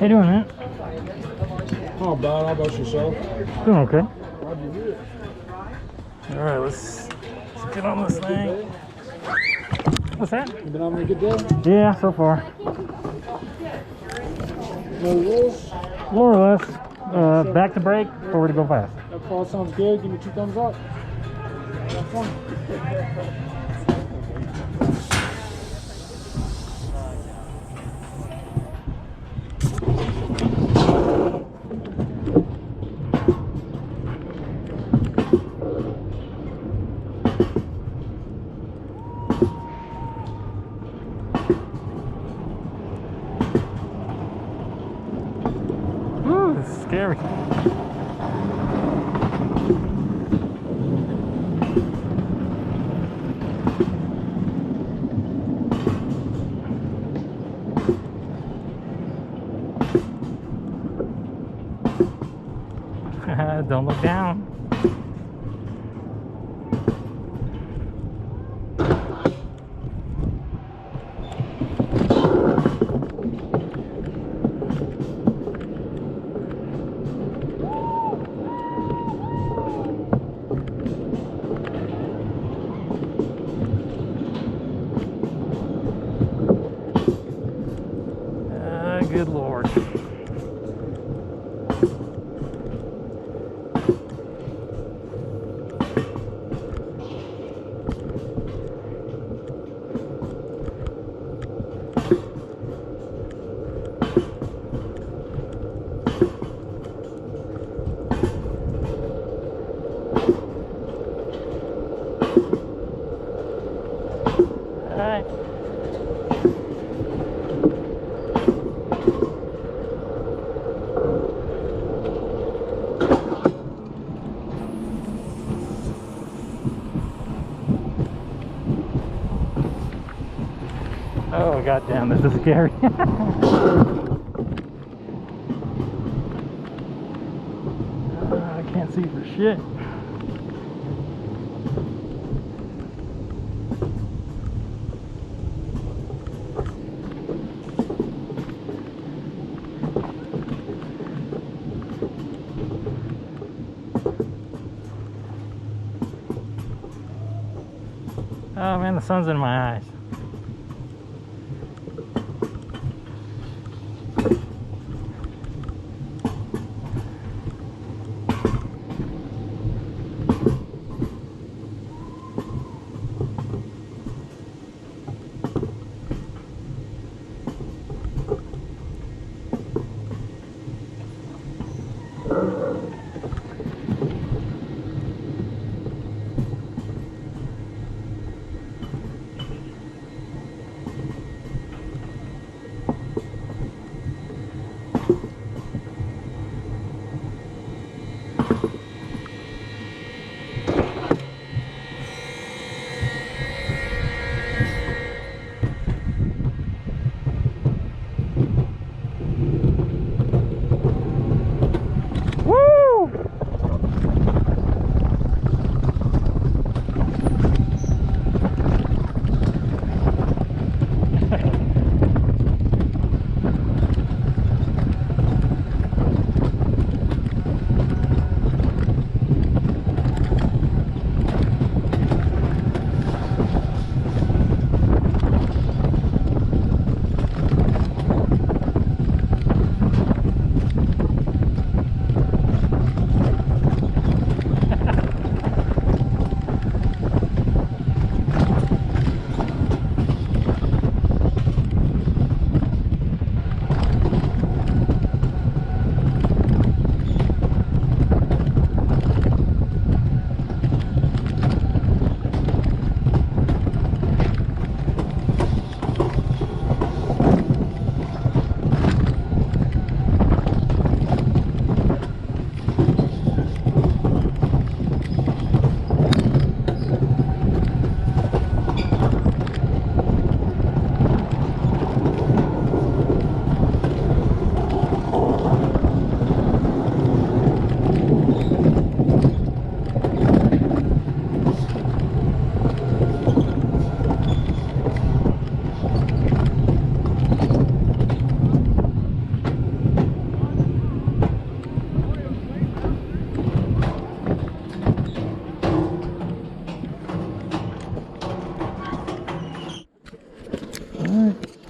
you doing, man? Oh, bad. How about yourself? Doing okay. How'd you do it? All right, let's get on this thing. What's that? You been having a good day? Yeah, so far. No rules? More or less. Back to break, forward to go fast. That fall sounds good. Give me 2 thumbs up. Have fun. This is scary. Don't look down. Good Lord. All right. Oh, goddamn, this is scary. I can't see for shit. Oh man, the sun's in my eyes.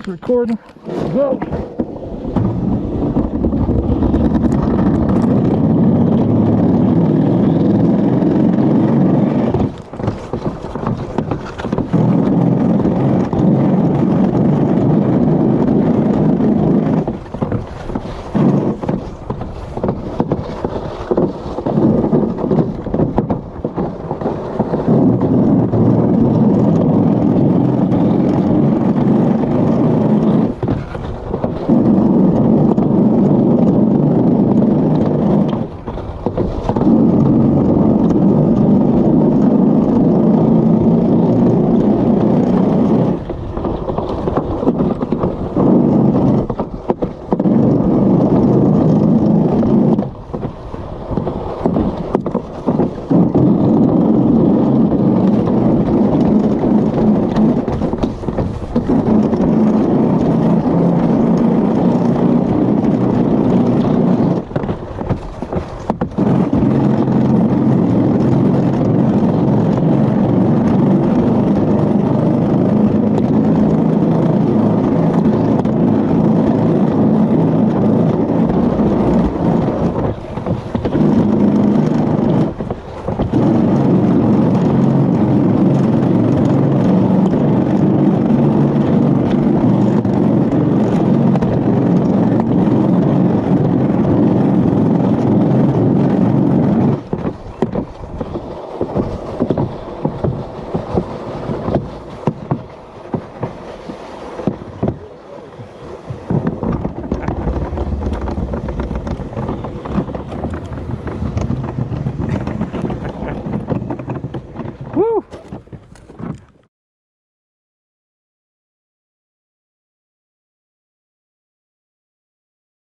Recording. Go.